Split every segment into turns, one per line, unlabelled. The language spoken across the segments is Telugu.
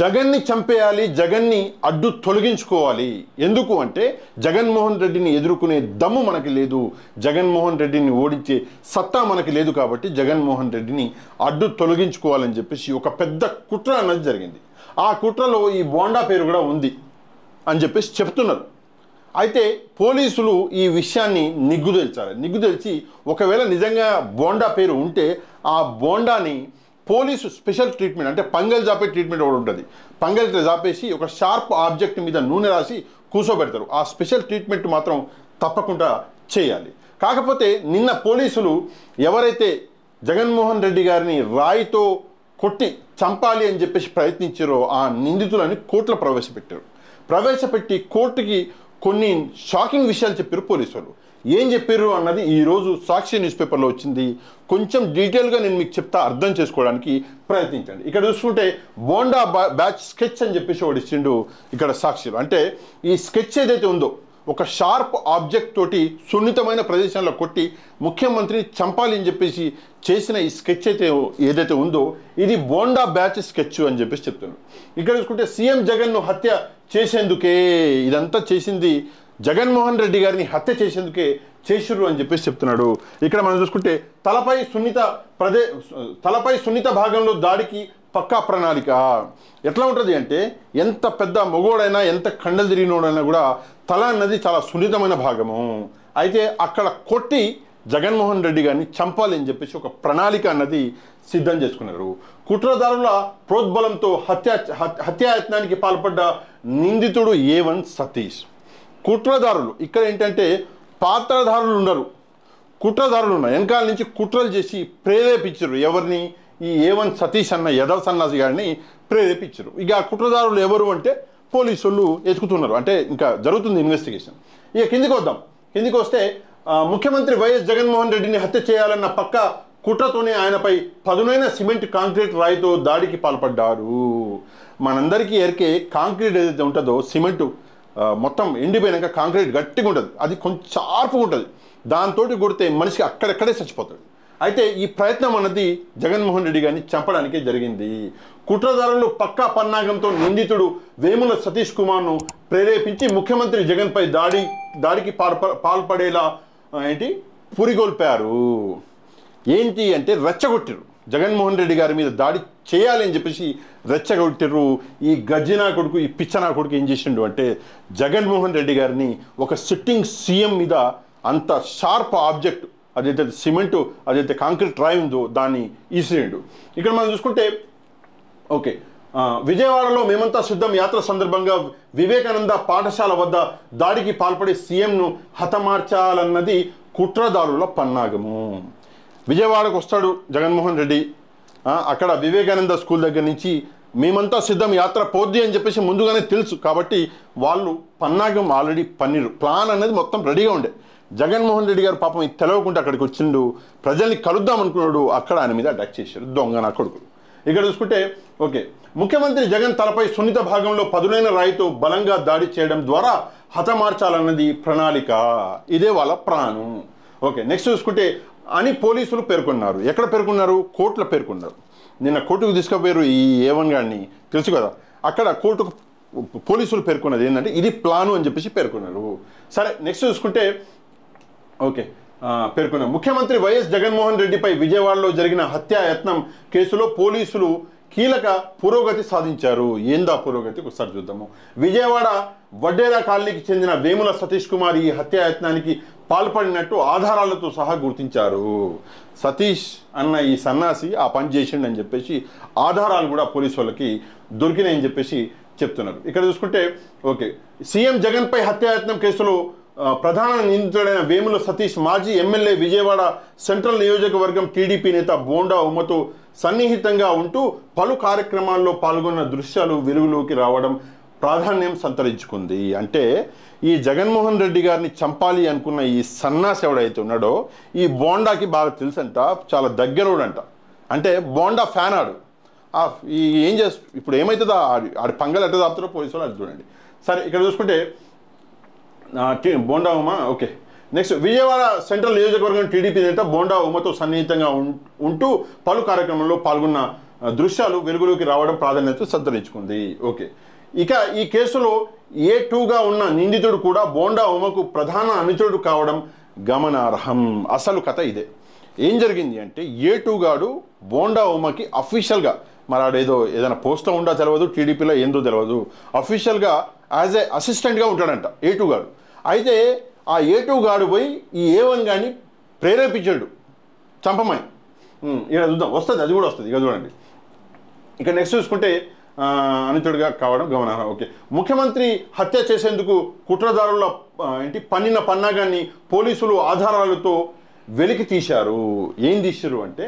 జగన్ని చంపేయాలి, జగన్ని అడ్డు తొలగించుకోవాలి. ఎందుకు అంటే జగన్మోహన్ రెడ్డిని ఎదుర్కొనే దమ్ము మనకి లేదు, జగన్మోహన్ రెడ్డిని ఓడించే సత్తా మనకి లేదు. కాబట్టి జగన్మోహన్ రెడ్డిని అడ్డు తొలగించుకోవాలని చెప్పేసి ఒక పెద్ద కుట్ర అన్నది జరిగింది. ఆ కుట్రలో ఈ బోండా పేరు కూడా ఉంది అని చెప్పేసి చెప్తున్నారు. అయితే పోలీసులు ఈ విషయాన్ని నిగ్గుదెల్చి ఒకవేళ నిజంగా బోండా పేరు ఉంటే ఆ బోండాని పోలీసు స్పెషల్ ట్రీట్మెంట్ అంటే పంగల్ జాపే ట్రీట్మెంట్ కూడా ఉంటుంది. పంగల్ జాపేసి ఒక షార్ప్ ఆబ్జెక్ట్ మీద నూనె రాసి కూర్చోబెడతారు. ఆ స్పెషల్ ట్రీట్మెంట్ మాత్రం తప్పకుండా చేయాలి. కాకపోతే నిన్న పోలీసులు ఎవరైతే జగన్మోహన్ రెడ్డి గారిని రాయితో కొట్టి చంపాలి అని చెప్పేసి ప్రయత్నించారో ఆ నిందితులని కోర్టులో ప్రవేశపెట్టి కోర్టుకి కొన్ని షాకింగ్ విషయాలు చెప్పారు పోలీసులు. ఏం చెప్పారు అన్నది ఈరోజు సాక్షి న్యూస్ పేపర్లో వచ్చింది. కొంచెం డీటెయిల్గా నేను మీకు చెప్తా, అర్థం చేసుకోవడానికి ప్రయత్నించండి. ఇక్కడ చూసుకుంటే బోండా బ్యాచ్ స్కెచ్ అని చెప్పేసి ఒకటి ఇచ్చిండు ఇక్కడ సాక్షిలో. అంటే ఈ స్కెచ్ ఏదైతే ఉందో ఒక షార్ప్ ఆబ్జెక్ట్ తోటి సున్నితమైన ప్రదేశంలో కొట్టి ముఖ్యమంత్రిని చంపాలి అని చెప్పేసి చేసిన ఈ స్కెచ్ ఏదైతే ఉందో ఇది బోండా బ్యాచ్ స్కెచ్ అని చెప్పేసి చెప్తున్నారు. ఇక్కడ చూసుకుంటే సీఎం జగన్ను హత్య చేసేందుకే ఇదంతా చేసింది, జగన్మోహన్ రెడ్డి గారిని హత్య చేసేందుకే చేసిర్రు అని చెప్పేసి చెప్తున్నాడు. ఇక్కడ మనం చూసుకుంటే తలపై సున్నిత భాగంలో దాడికి పక్కా ప్రణాళిక. ఎట్లా ఉంటుంది అంటే ఎంత పెద్ద మగోడైనా ఎంత కండలు తిరిగినోడైనా కూడా తల అన్నది చాలా సున్నితమైన భాగము. అయితే అక్కడ కొట్టి జగన్మోహన్ రెడ్డి గారిని చంపాలి అని చెప్పేసి ఒక ప్రణాళిక అన్నది సిద్ధం చేసుకున్నారు. కుట్రదారుల ప్రోద్బలంతో హత్యాయత్నానికి పాల్పడ్డ నిందితుడు A1 సతీష్. కుట్రదారులు ఇక్కడ ఏంటంటే పాత్రధారులు ఉండరు, కుట్రదారులు ఉన్నారు. వెనకాల నుంచి కుట్రలు చేసి ప్రేరేపించరు. ఎవరిని? ఈ A1 సతీష్ అన్న యదవ సన్నాసి గారిని ప్రేరేపించరు. ఇక ఆ కుట్రదారులు ఎవరు అంటే పోలీసులు ఎతుకుతున్నారు. అంటే ఇంకా జరుగుతుంది ఇన్వెస్టిగేషన్. ఇక కిందికి వస్తే ముఖ్యమంత్రి వైఎస్ జగన్మోహన్ రెడ్డిని హత్య చేయాలన్న పక్క కుట్రతోనే ఆయనపై పదునైన సిమెంట్ కాంక్రీట్ రాయితో దాడికి పాల్పడ్డారు. మనందరికీ ఎరికే కాంక్రీట్ ఏదైతే ఉంటుందో సిమెంటు మొత్తం ఎండిపోయినాక కాంక్రీట్ గట్టిగా ఉంటుంది, అది కొంచెం షార్ప్గా ఉంటుంది. దాంతో కొడితే మనిషికి అక్కడెక్కడే చచ్చిపోతాడు. అయితే ఈ ప్రయత్నం అన్నది జగన్మోహన్ రెడ్డి గారిని చంపడానికే జరిగింది. కుట్రదారులు పక్కా పన్నాగంతో నిందితుడు వేముల సతీష్ కుమార్ను ప్రేరేపించి ముఖ్యమంత్రి జగన్పై దాడికి పాల్పడేలా పురిగొల్పారు. ఏంటి అంటే రెచ్చగొట్టారు. జగన్మోహన్ రెడ్డి గారి మీద దాడి చేయాలి అని చెప్పేసి రెచ్చగొట్టారు. ఈ గజ్జినా కొడుకు, ఈ పిచ్చనా కొడుకు ఏం చేసిండు అంటే జగన్మోహన్ రెడ్డి గారిని ఒక సిట్టింగ్ సీఎం మీద అంత షార్ప్ ఆబ్జెక్ట్ అదైతే సిమెంటు అదైతే కాంక్రీట్ రాయి ఉందో దాన్ని ఈసిరిండు. ఇక్కడ మనం చూసుకుంటే విజయవాడలో మేమంతా సిద్ధం యాత్ర సందర్భంగా వివేకానంద పాఠశాల వద్ద దాడికి పాల్పడే సీఎంను హతమార్చాలన్నది కుట్రదారుల పన్నాగము. విజయవాడకు వస్తాడు జగన్మోహన్ రెడ్డి, అక్కడ వివేకానంద స్కూల్ దగ్గర నుంచి మేమంతా సిద్ధం యాత్ర పోద్ది అని చెప్పేసి ముందుగానే తెలుసు. కాబట్టి వాళ్ళు పన్నాగం ఆల్రెడీ పన్నీరు, ప్లాన్ అనేది మొత్తం రెడీగా ఉండే. జగన్మోహన్ రెడ్డి గారు పాపం ఇది తెలవకుండా అక్కడికి వచ్చిండు, ప్రజల్ని కలుద్దాం అనుకున్నాడు, అక్కడ ఆయన మీద అటాక్ చేశారు దొంగ నా కొడుకులు. ఇక్కడ చూసుకుంటే ముఖ్యమంత్రి జగన్ తలపై సున్నిత భాగంలో పదునైన రాయితో బలంగా దాడి చేయడం ద్వారా హతమార్చాలన్నది ప్రణాళిక, ఇదే వాళ్ళ ప్రాణం. నెక్స్ట్ చూసుకుంటే అని పోలీసులు పేర్కొన్నారు. ఎక్కడ పేర్కొన్నారు? కోర్టులో పేర్కొన్నారు. నిన్న కోర్టుకు తీసుకుపోయారు ఈ A1 గారిని, తెలుసు కదా. అక్కడ కోర్టుకు పోలీసులు పేర్కొన్నది ఏంటంటే ఇది ప్లాను అని చెప్పేసి పేర్కొన్నారు. సరే, నెక్స్ట్ చూసుకుంటే పేర్కొన్నారు ముఖ్యమంత్రి వైఎస్ జగన్మోహన్ రెడ్డిపై విజయవాడలో జరిగిన హత్యాయత్నం కేసులో పోలీసులు కీలక పురోగతి సాధించారు. ఏందా పురోగతి ఒకసారి చూద్దాము. విజయవాడ వడ్డేరా కాలనీకి చెందిన వేముల సతీష్ కుమార్ ఈ హత్యాయత్నానికి పాల్పడినట్టు ఆధారాలతో సహా గుర్తించారు. సతీష్ అన్న ఈ సన్నాసి ఆ పని చేసిండు అని చెప్పేసి ఆధారాలు కూడా పోలీసు వాళ్ళకి దొరికినాయని చెప్పేసి చెప్తున్నారు. ఇక్కడ చూసుకుంటే సీఎం జగన్పై హత్యాయత్నం కేసులో ప్రధాన నిందితుడైన వేముల సతీష్ మాజీ ఎమ్మెల్యే విజయవాడ సెంట్రల్ నియోజకవర్గం టీడీపీ నేత బోండా ఉమ్మతో సన్నిహితంగా ఉంటూ పలు కార్యక్రమాల్లో పాల్గొన్న దృశ్యాలు వెలుగులోకి రావడం ప్రాధాన్యం సంతరించుకుంది. అంటే ఈ జగన్మోహన్ రెడ్డి గారిని చంపాలి అనుకున్న ఈ సన్నాసి ఎవడైతే ఉన్నాడో ఈ బోండాకి బాగా తెలుసంట, చాలా దగ్గరోడంట. అంటే బోండా ఫ్యాన్ ఆడు. ఏం ఇప్పుడు ఏమవుతుందో ఆడి పంగలు ఎట్ట దాపుతారో పోలీసు వాళ్ళు అది చూడండి. సరే, ఇక్కడ చూసుకుంటే బోండా ఉమా నెక్స్ట్ విజయవాడ సెంట్రల్ నియోజకవర్గం టీడీపీ నేత బోండా ఉమ్మతో సన్నిహితంగా ఉంటూ పలు కార్యక్రమంలో పాల్గొన్న దృశ్యాలు వెలుగులోకి రావడం ప్రాధాన్యత సంతరించుకుంది. ఓకే, ఇక ఈ కేసులో A2గా ఉన్న నిందితుడు కూడా బోండా ఉమకు ప్రధాన అనుచరుడు కావడం గమనార్హం. అసలు కథ ఇదే. ఏం జరిగింది అంటే A2 గాడు బోండా ఉమకి అఫీషియల్గా, మరి ఆడేదో ఏదైనా పోస్ట్లో ఉండా తెలియదు, టీడీపీలో ఏందో తెలియదు, అఫీషియల్గా యాజ్ ఏ అసిస్టెంట్గా ఉంటాడంట A2 గాడు. అయితే ఆ A2 గాడు పోయి ఈ A1 గాని ప్రేరేపించాడు చంపమని. ఇక చూద్దాం, వస్తుంది, అది కూడా వస్తుంది. ఇక చూడండి, ఇక నెక్స్ట్ చూసుకుంటే అనుచరుడిగా కావడం గమనార్హం. ఓకే, ముఖ్యమంత్రి హత్య చేసేందుకు కుట్రదారుల పన్నిన పన్నాగాన్ని పోలీసులు ఆధారాలతో వెలికి తీశారు. ఏం తీశారు అంటే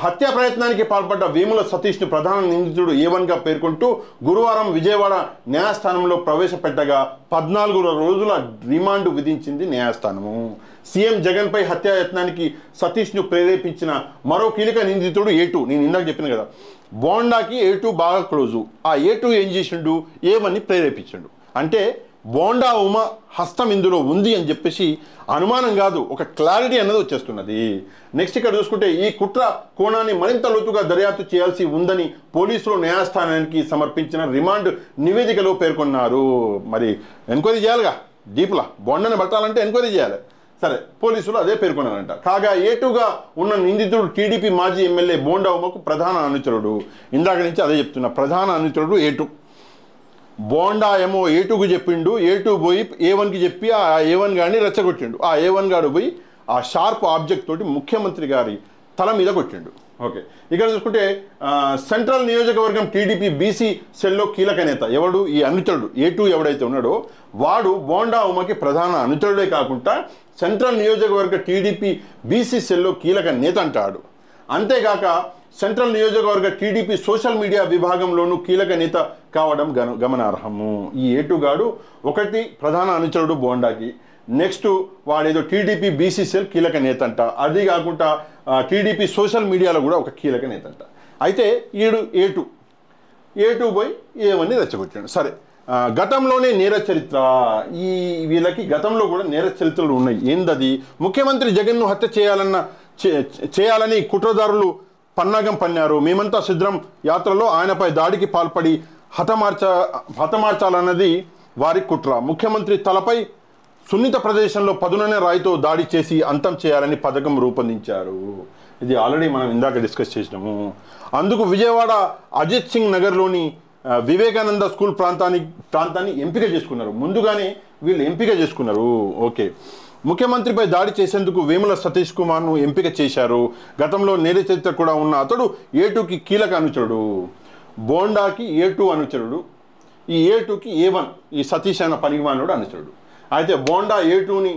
హత్యా ప్రయత్నానికి పాల్పడ్డ వేముల సతీష్ను ప్రధాన నిందితుడు A1గా పేర్కొంటూ గురువారం విజయవాడ న్యాయస్థానంలో ప్రవేశపెట్టగా 14 రోజుల రిమాండ్ విధించింది న్యాయస్థానము. సీఎం జగన్పై హత్యాయత్నానికి సతీష్ను ప్రేరేపించిన మరో కీలక నిందితుడు A2. నేను ఇందాక చెప్పిన కదా, బోండాకి A2 బాగా క్లోజు. ఆ A2 ఏం చేసిండు, A1ని ప్రేరేపించాడు. అంటే బోండా ఉమ హస్తం ఇందులో ఉంది అని చెప్పేసి అనుమానం కాదు, ఒక క్లారిటీ అన్నది వచ్చేస్తున్నది. నెక్స్ట్ ఇక్కడ చూసుకుంటే ఈ కుట్ర కోణాన్ని మరింత లోతుగా దర్యాప్తు చేయాల్సి ఉందని పోలీసులు న్యాయస్థానానికి సమర్పించిన రిమాండ్ నివేదికలో పేర్కొన్నారు. మరి ఎంక్వైరీ చేయాలిగా, డీప్లా బోండాని పట్టాలంటే ఎంక్వైరీ చేయాలి. సరే, పోలీసులు అదే పేర్కొన్నారంట. కాగా A2గా ఉన్న నిందితుడు టీడీపీ మాజీ ఎమ్మెల్యే బోండా ఉమకు ప్రధాన అనుచరుడు. ఇందాక నుంచి అదే చెప్తున్నా, ప్రధాన అనుచరుడు A2. బోండా ఏమో A2కు చెప్పిండు, A2 పోయి A1కి చెప్పి ఆ A1 గారిని రెచ్చగొట్టిండు. ఆ A1 గాడు పోయి ఆ షార్ప్ ఆబ్జెక్ట్ తోటి ముఖ్యమంత్రి గారి తల మీద కొట్టిండు. ఓకే, ఇక్కడ చూసుకుంటే సెంట్రల్ నియోజకవర్గం టీడీపీ బీసీ సెల్లో కీలక నేత ఎవడు, ఈ అనుచరుడు A2 ఎవడైతే ఉన్నాడో వాడు బోండా ఉమకి ప్రధాన అనుచరుడే కాకుండా సెంట్రల్ నియోజకవర్గ టీడీపీ బీసీ సెల్లో కీలక నేత అంటాడు. అంతేగాక సెంట్రల్ నియోజకవర్గ టీడీపీ సోషల్ మీడియా విభాగంలోనూ కీలక నేత కావడం గమనార్హము. ఈ A2 గాడు ఒకటి ప్రధాన అనుచరుడు బోండాకి, నెక్స్ట్ వాడేదో టీడీపీ బీసీ సెల్ కీలక నేత అంట, అది కాకుండా టీడీపీ సోషల్ మీడియాలో కూడా ఒక కీలక నేత అంట. అయితే ఈడు A2 పోయి A1ని రెచ్చగొట్టాడు. సరే, గతంలోనే నేర చరిత్ర, ఈ వీళ్ళకి గతంలో కూడా నేర చరిత్రలు ఉన్నాయి. ఏందది, ముఖ్యమంత్రి జగన్ను హత్య చేయాలని కుట్రదారులు పన్నాగం పన్నారు. మేమంతా సిద్ధం యాత్రలో ఆయనపై దాడికి పాల్పడి హతమార్చాలన్నది వారి కుట్ర. ముఖ్యమంత్రి తలపై సున్నిత ప్రదేశంలో పదుననే రాయితో దాడి చేసి అంతం చేయాలని పథకం రూపొందించారు. ఇది ఆల్రెడీ మనం ఇందాక డిస్కస్ చేసినాము. అందుకు విజయవాడ అజిత్ సింగ్ నగర్లోని వివేకానంద స్కూల్ ప్రాంతాన్ని ఎంపిక చేసుకున్నారు. ముందుగానే వీళ్ళు ఎంపిక చేసుకున్నారు. ఓకే, ముఖ్యమంత్రిపై దాడి చేసేందుకు వేముల సతీష్ కుమార్ను ఎంపిక చేశారు. గతంలో నేర చరిత్ర కూడా ఉన్న అతడు A2కి కీలక అనుచరుడు, బోండాకి A2 అనుచరుడు, ఈ A2కి A1 ఈ సతీష్ అన్న పనికిమానుడు అనుచరుడు. అయితే బోండా A2ని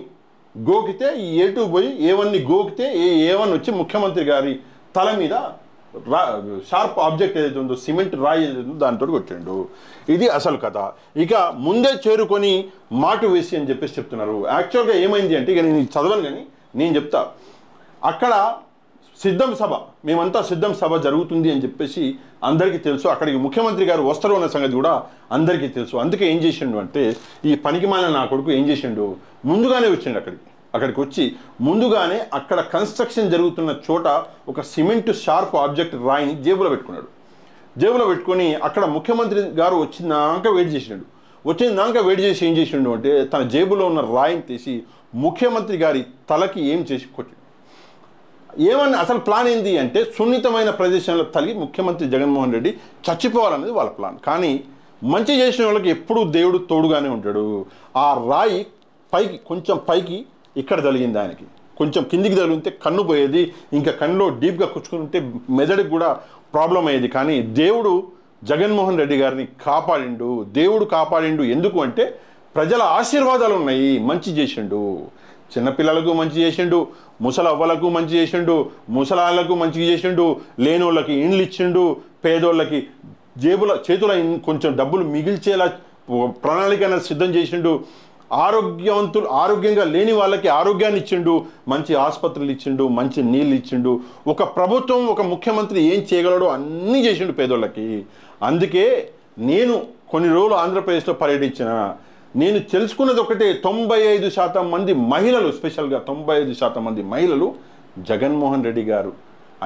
గోకితే ఈ A2 పోయి A1ని గోకితే A1 వచ్చి ముఖ్యమంత్రి గారి తల మీద షార్ప్ ఆబ్జెక్ట్ ఏదైతే ఉందో, సిమెంట్ రాయి ఏదైతే ఉందో దాంతో కొట్టిండు. ఇది అసలు కథ. ఇక ముందే చేరుకొని మాటు వేసి అని చెప్పేసి చెప్తున్నారు. యాక్చువల్గా ఏమైంది అంటే, ఇక నేను చదవను కానీ నేను చెప్తా, అక్కడ సిద్ధం సభ, మేమంతా సిద్ధం సభ జరుగుతుంది అని చెప్పేసి అందరికీ తెలుసు. అక్కడికి ముఖ్యమంత్రి గారు వస్తారు అన్న సంగతి కూడా అందరికీ తెలుసు. అందుకే ఏం చేసిండు అంటే, ఈ పనికిమాలిన నా కొడుకు ఏం చేసిండు, ముందుగానే వచ్చిండు అక్కడికి వచ్చి ముందుగానే అక్కడ కన్స్ట్రక్షన్ జరుగుతున్న చోట ఒక సిమెంట్ షార్ప్ ఆబ్జెక్ట్ రాయిని జేబులో పెట్టుకొని అక్కడ ముఖ్యమంత్రి గారు వచ్చినాక వెయిట్ చేసి ఏం చేసిండు అంటే, తన జేబులో ఉన్న రాయిని తీసి ముఖ్యమంత్రి గారి తలకి ఏం చేసి కొట్టిండు. ఏమన్నా అసలు ప్లాన్ ఏంటి అంటే, సున్నితమైన ప్రదేశంలో తలిగి ముఖ్యమంత్రి జగన్మోహన్ రెడ్డి చచ్చిపోవాలనేది వాళ్ళ ప్లాన్. కానీ మంచి చేసిన వాళ్ళకి ఎప్పుడూ దేవుడు తోడుగానే ఉంటాడు. ఆ రాయి కొంచెం పైకి ఇక్కడ తగిలింది, ఆయనకి కొంచెం కిందికి తగిలితే కన్ను పోయేది, ఇంకా కన్నులో డీప్గా కుచ్చుకుంటే మెదడుకి కూడా ప్రాబ్లం అయ్యేది. కానీ దేవుడు జగన్మోహన్ రెడ్డి గారిని కాపాడిండు. ఎందుకు అంటే ప్రజల ఆశీర్వాదాలు ఉన్నాయి, మంచి చేసిండు. చిన్నపిల్లలకు మంచి చేసిండు, ముసలవ్వలకు మంచి చేసిండు, ముసలాళ్ళకు మంచి చేసిండు, లేనోళ్ళకి ఇండ్లు ఇచ్చిండు, పేదోళ్ళకి చేతుల కొంచెం డబ్బులు మిగిల్చేలా ప్రణాళిక అనేది సిద్ధం చేసిండు. ఆరోగ్యంగా లేని వాళ్ళకి ఆరోగ్యాన్ని ఇచ్చిండు, మంచి ఆసుపత్రులు ఇచ్చిండు, మంచి నీళ్ళు ఇచ్చిండు. ఒక ప్రభుత్వం, ఒక ముఖ్యమంత్రి ఏం చేయగలడో అన్నీ చేసిండు పేదోళ్ళకి. అందుకే నేను కొన్ని రోజులు ఆంధ్రప్రదేశ్లో పర్యటించిన, నేను తెలుసుకున్నది ఒకటే, 95% మంది మహిళలు, స్పెషల్గా 95% మంది మహిళలు జగన్మోహన్ రెడ్డి గారు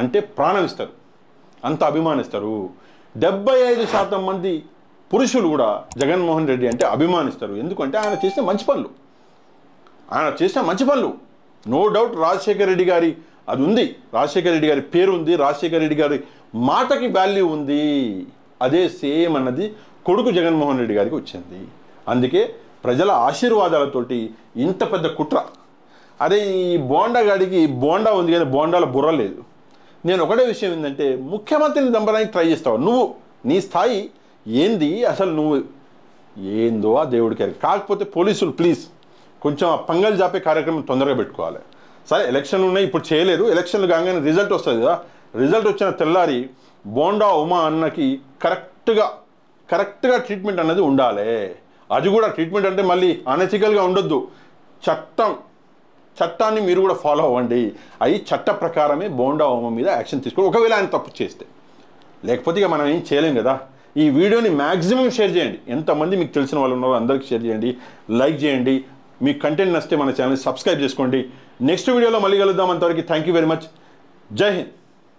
అంటే ప్రాణం ఇస్తారు. అంత అభిమానిస్తారు. 75% మంది పురుషులు కూడా జగన్మోహన్ రెడ్డి అంటే అభిమానిస్తారు. ఎందుకంటే ఆయన చేసిన మంచి పనులు నో డౌట్. రాజశేఖర రెడ్డి గారి అది ఉంది, రాజశేఖర రెడ్డి గారి పేరు ఉంది, రాజశేఖర రెడ్డి గారి మాటకి వాల్యూ ఉంది. అదే సేమ్ అన్నది కొడుకు జగన్మోహన్ రెడ్డి గారికి వచ్చింది. అందుకే ప్రజల ఆశీర్వాదాలతోటి ఇంత పెద్ద కుట్ర. అరే ఈ బోండా గాడికి బోండా ఉంది కానీ బోండాల బుర్ర లేదు. నేను ఒకటే విషయం ఏంటంటే, ముఖ్యమంత్రిని దంపడానికి ట్రై చేస్తావు నువ్వు, నీ స్థాయి ఏంది అసలు, నువ్వు ఏందో ఆ దేవుడికి. కాకపోతే పోలీసులు ప్లీజ్ కొంచెం ఆ పంగల్ జాపే కార్యక్రమం తొందరగా పెట్టుకోవాలి. సరే ఎలక్షన్లు ఉన్నాయి, ఇప్పుడు చేయలేరు, ఎలక్షన్లు కాగానే రిజల్ట్ వస్తుంది కదా, రిజల్ట్ వచ్చిన తెల్లారి బోండా ఉమా అన్నకి కరెక్ట్గా ట్రీట్మెంట్ అన్నది ఉండాలి. అది కూడా ట్రీట్మెంట్ అంటే మళ్ళీ అనెథికల్గా ఉండొద్దు. చట్టాన్ని మీరు కూడా ఫాలో అవ్వండి. అవి చట్ట ప్రకారమే బోండా ఉమా మీద యాక్షన్ తీసుకోండి, ఒకవేళ ఆయన తప్పు చేస్తే. లేకపోతే ఇక మనం ఏం చేయలేం కదా. ఈ వీడియోని మ్యాక్సిమం షేర్ చేయండి, ఎంతమంది మీకు తెలిసిన వాళ్ళు ఉన్నారో అందరికీ షేర్ చేయండి, లైక్ చేయండి. మీ కంటెంట్ నచ్చితే మన ఛానల్ సబ్స్క్రైబ్ చేసుకోండి. నెక్స్ట్ వీడియోలో మళ్ళీ కలుద్దాం. అంతవరకు థ్యాంక్ యూ వెరీ మచ్. జై హింద్.